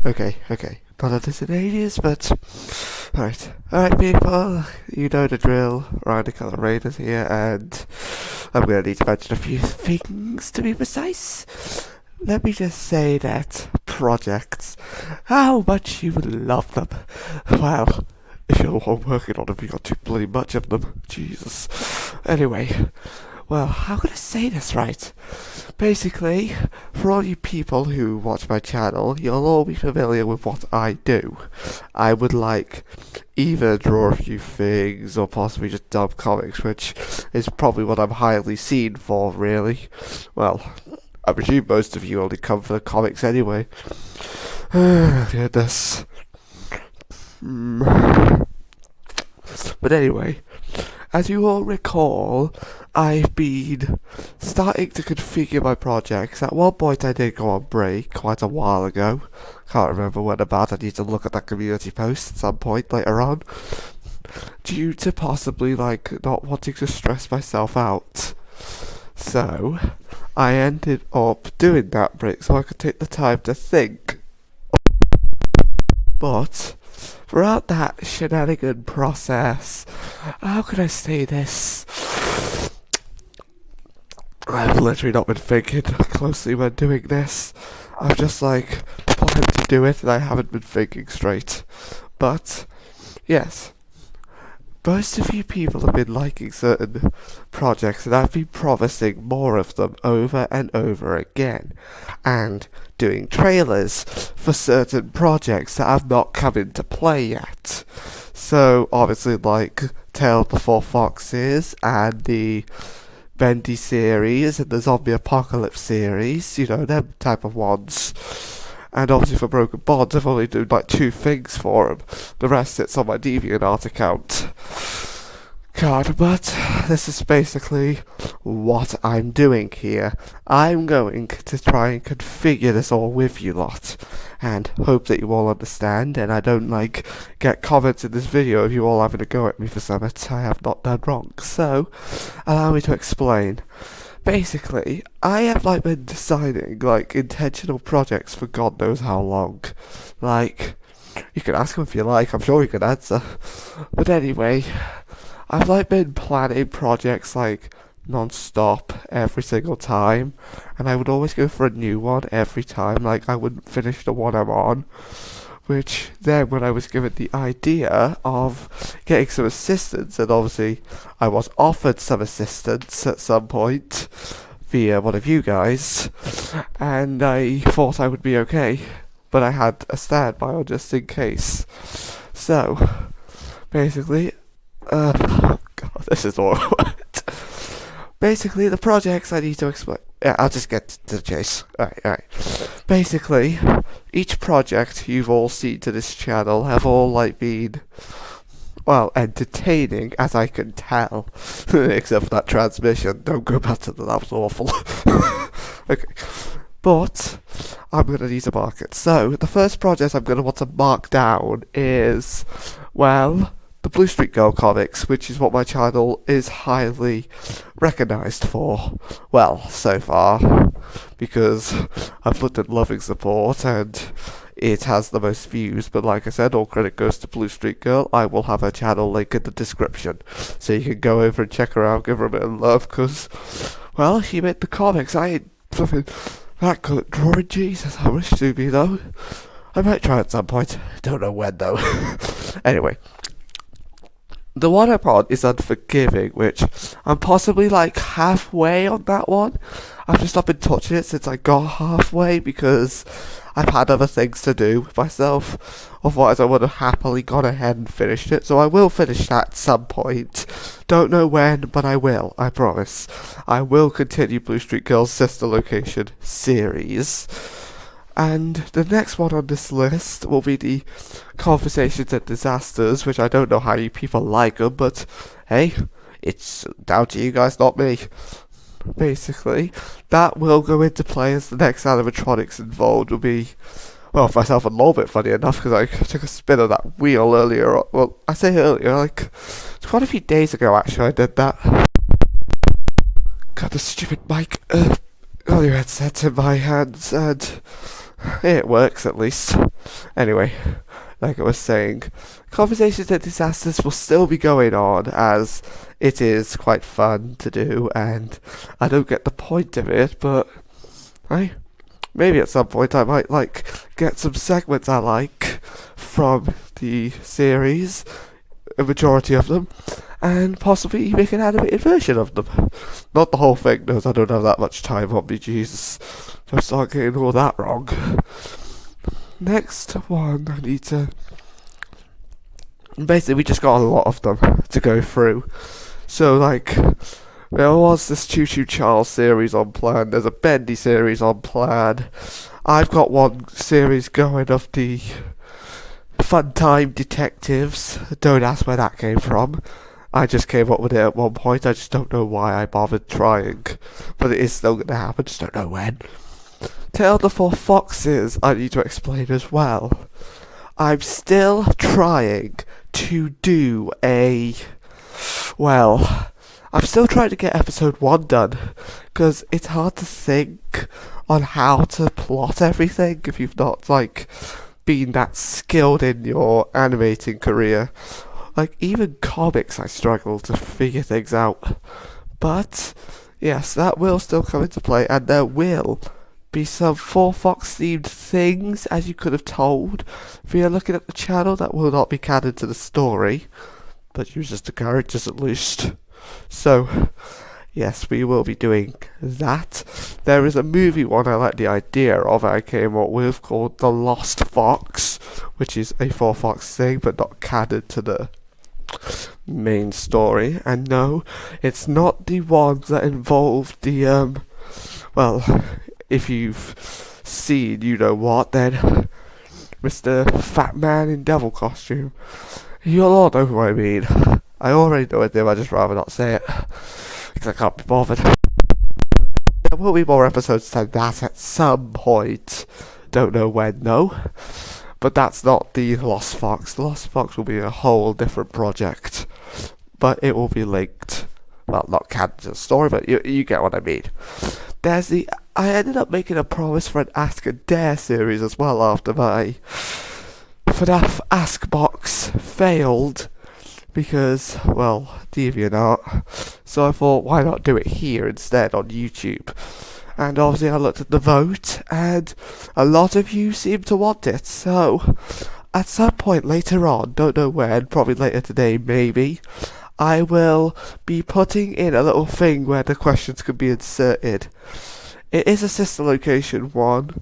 Okay. Not a disadvantage, but alright, people. You know the drill. Ryan the Colour Raiders here, and I'm gonna need to mention a few things to be precise. Let me just say that projects, how much you would love them. Well, if you're the one working on them, you got too bloody much of them. Jesus. Anyway, well, how can I say this right? Basically, for all you people who watch my channel, you'll all be familiar with what I do. I would like either draw a few things or possibly just dub comics, which is probably what I'm highly seen for, really. Well, I presume most of you only come for the comics anyway. Goodness. But anyway, as you all recall, I've been starting to configure my projects. At one point I did go on break quite a while ago. Can't remember when about. I need to look at that community post at some point later on. Due to possibly, not wanting to stress myself out. So, I ended up doing that break so I could take the time to think. But throughout that shenanigan process, how can I say this? I've literally not been thinking closely when doing this. I've just planned to do it and I haven't been thinking straight. But yes, most of you people have been liking certain projects and I've been promising more of them over and over again. And doing trailers for certain projects that have not come into play yet. So obviously Tale of the Four Foxes and the Bendy series and the Zombie Apocalypse series, them type of ones. And obviously for Broken Bonds, I've only done 2 things for them. The rest sits on my DeviantArt account. God, but this is basically what I'm doing here. I'm going to try and configure this all with you lot, and hope that you all understand, and I don't get comments in this video of you all having a go at me for something I have not done wrong. So, allow me to explain. Basically, I have been designing intentional projects for God knows how long. You can ask him if you like, I'm sure he can answer. But anyway, I've been planning projects non-stop every single time, and I would always go for a new one every time. I wouldn't finish the one I'm on, which then when I was given the idea of getting some assistance, and obviously I was offered some assistance at some point via one of you guys, and I thought I would be okay, but I had a standby on just in case. So basically, God, this is awkward. Basically, the projects I need to explain. Yeah, I'll just get to the chase. Alright. Basically, each project you've all seen to this channel have all been, well, entertaining, as I can tell. Except for that transmission. Don't go back to that was awful. Okay. But I'm going to need to mark it. So, the first project I'm going to want to mark down is, well, the Blue Street Girl comics, which is what my channel is highly recognised for. Well, so far, because I've looked at loving support and it has the most views, but like I said, all credit goes to Blue Street Girl. I will have her channel link in the description, so you can go over and check her out, give her a bit of love, because, well, she made the comics. I ain't flipping that good at drawing, Jesus, I wish to be, though. I might try at some point, don't know when, though. Anyway. The one I'm on is Unforgiving, which I'm possibly halfway on that one. I've just not been touching it since I got halfway because I've had other things to do with myself. Otherwise I would have happily gone ahead and finished it. So I will finish that at some point. Don't know when, but I will, I promise. I will continue Blue Street Girl's Sister Location series. And the next one on this list will be the Conversations and Disasters, which I don't know how you people like them, but hey, it's down to you guys, not me. Basically, that will go into play as the next animatronics involved will be, well, for myself a little bit funny enough, because I took a spin of that wheel earlier. Well, I say earlier, quite a few days ago actually I did that. God, the stupid mic, got your headset in my hands, and It works at least. Anyway, like I was saying, Conversations and Disasters will still be going on, as it is quite fun to do, and I don't get the point of it, but maybe at some point I might get some segments I like from the series, a majority of them, and possibly make an animated version of them. Not the whole thing, because I don't have that much time on me, Jesus. Don't start getting all that wrong. Next one, I need to... Basically, we just got a lot of them to go through. So, there was this Choo Choo Charles series on plan, there's a Bendy series on plan. I've got one series going of the Fun Time Detectives. Don't ask where that came from. I just came up with it at one point. I just don't know why I bothered trying. But it is still going to happen, just don't know when. Tale of the Four Foxes, I need to explain as well. I'm still trying to do I'm still trying to get episode 1 done. Because it's hard to think on how to plot everything if you've not, been that skilled in your animating career. Even comics, I struggle to figure things out. But, yes, that will still come into play, and there will be some 4Fox themed things, as you could have told. If you're looking at the channel, that will not be canon to the story, but use just the characters at least. So, yes, we will be doing that. There is a movie one I like the idea of I came up with called The Lost Fox, which is a 4Fox thing, but not canon to the main story. And no, it's not the one that involved the if you've seen you know what, then Mr. Fat Man in devil costume. You'll all know who I mean. I already know it, I'd just rather not say it because I can't be bothered. There will be more episodes than that at some point. Don't know when though. But that's not the Lost Fox. The Lost Fox will be a whole different project. But it will be linked. Well, not canon to the story, but you get what I mean. I ended up making a promise for an Ask and Dare series as well after my FNAF Ask box failed. Because, DeviantArt. So I thought, why not do it here instead on YouTube? And obviously I looked at the vote, and a lot of you seem to want it, so at some point later on, don't know when, probably later today maybe, I will be putting in a little thing where the questions can be inserted. It is a sister location one,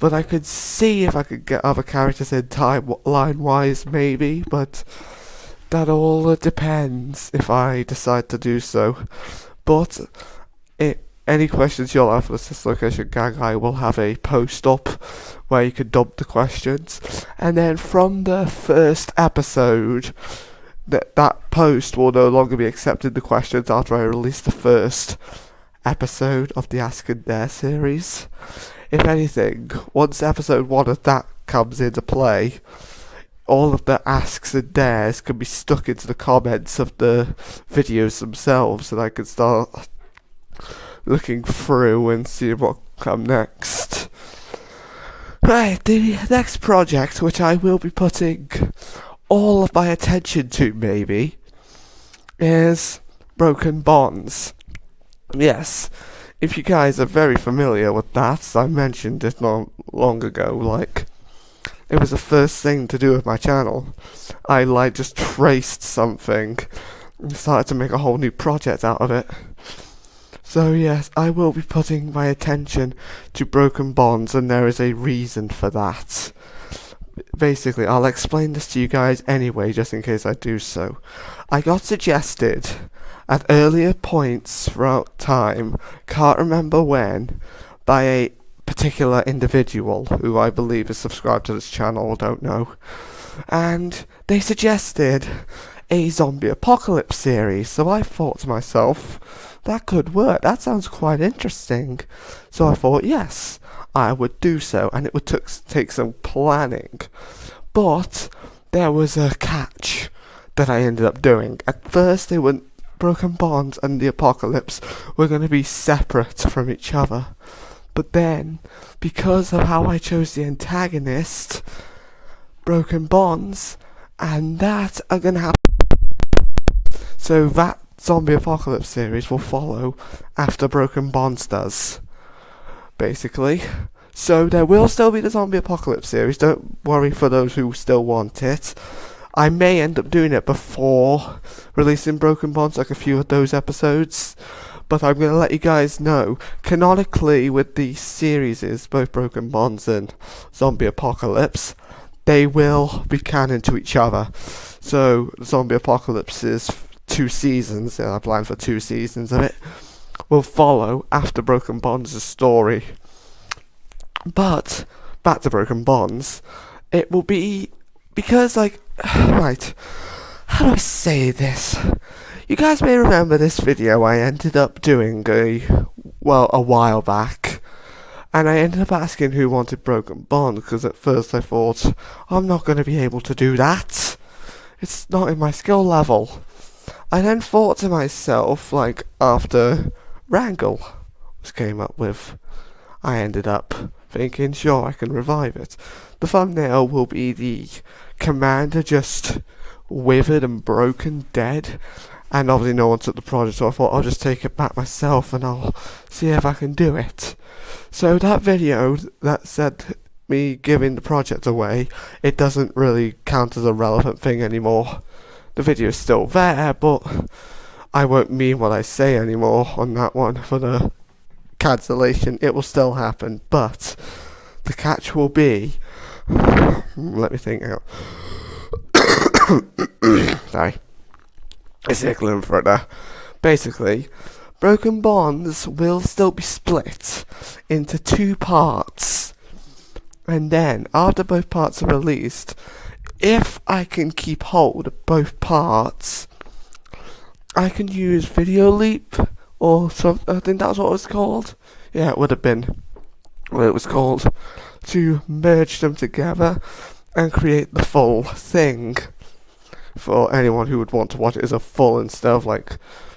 but I could see if I could get other characters in timeline-wise maybe, but that all depends if I decide to do so. But any questions you'll have for the Sister Location Gang, I will have a post up where you can dump the questions. And then from the first episode, that post will no longer be accepting the questions after I release the first episode of the Ask and Dare series. If anything, once episode 1 of that comes into play, all of the asks and dares can be stuck into the comments of the videos themselves, and I can start looking through and see what come next. Right, the next project, which I will be putting all of my attention to maybe, is Broken Bonds. Yes, if you guys are very familiar with that, I mentioned it not long ago, it was the first thing to do with my channel. I just traced something and started to make a whole new project out of it. So yes, I will be putting my attention to Broken Bonds, and there is a reason for that. Basically, I'll explain this to you guys anyway, just in case I do so. I got suggested at earlier points throughout time, can't remember when, by a particular individual who I believe is subscribed to this channel, don't know, and they suggested a zombie apocalypse series. So I thought to myself, that could work, that sounds quite interesting. So I thought, yes, I would do so, and it would take some planning. But there was a catch that I ended up doing. At first they were Broken Bonds and the Apocalypse were going to be separate from each other. But then, because of how I chose the antagonist, Broken Bonds, and that are gonna happen. So that zombie apocalypse series will follow after Broken Bonds does, basically. So there will still be the zombie apocalypse series, don't worry for those who still want it. I may end up doing it before releasing Broken Bonds, like a few of those episodes. But I'm going to let you guys know, canonically with the series, both Broken Bonds and Zombie Apocalypse, they will be canon to each other. So Zombie Apocalypse is 2 seasons, and I plan for 2 seasons of it, will follow after Broken Bonds' story. But, back to Broken Bonds, it will be, because right, how do I say this? You guys may remember this video I ended up doing a while back, and I ended up asking who wanted Broken Bonds, because at first I thought, I'm not going to be able to do that. It's not in my skill level. I then thought to myself, after Wrangle came up with, I ended up thinking, sure, I can revive it. The thumbnail will be the commander just withered and broken, dead, and obviously no one took the project, so I thought I'll just take it back myself and I'll see if I can do it. So that video that said me giving the project away, it doesn't really count as a relevant thing anymore. The video is still there, but I won't mean what I say anymore on that one for the cancellation. It will still happen, but the catch will be, let me think out. Sorry, it's tickling further. Basically, Broken Bonds will still be split into 2 parts, and then after both parts are released, if I can keep hold of both parts, I can use Video Leap or something. I think that's what it was called. Yeah, it would have been what it was called, to merge them together and create the full thing for anyone who would want to watch it as a full instead of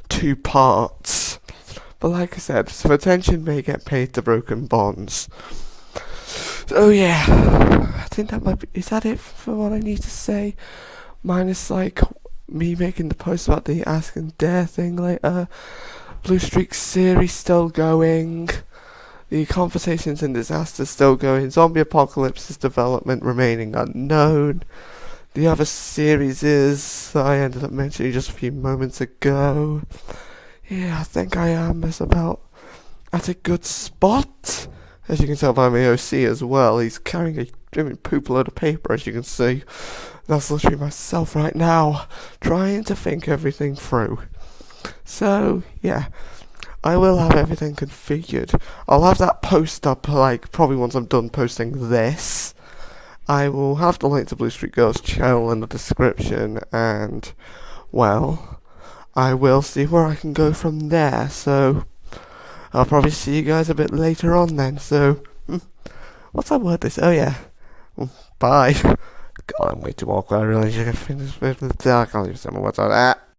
2 parts. But like I said, some attention may get paid to Broken Bonds. So yeah, I think that might be, is that it for what I need to say? Minus me making the post about the Ask and Dare thing later. Blue Streak series still going. The Conversations in Disaster still going. Zombie Apocalypse's development remaining unknown. The other series I ended up mentioning just a few moments ago. Yeah, I think I am about at a good spot. As you can tell by my OC as well, he's carrying a poop load of paper, as you can see. That's literally myself right now, trying to think everything through. So, yeah, I will have everything configured. I'll have that post up, probably once I'm done posting this. I will have the link to Blue Streak Girls channel in the description, and, well, I will see where I can go from there, so I'll probably see you guys a bit later on then, so, what's that word this? Oh yeah, bye. God, I'm way too awkward, I really should have finished with the dark, I can't even say my words like that.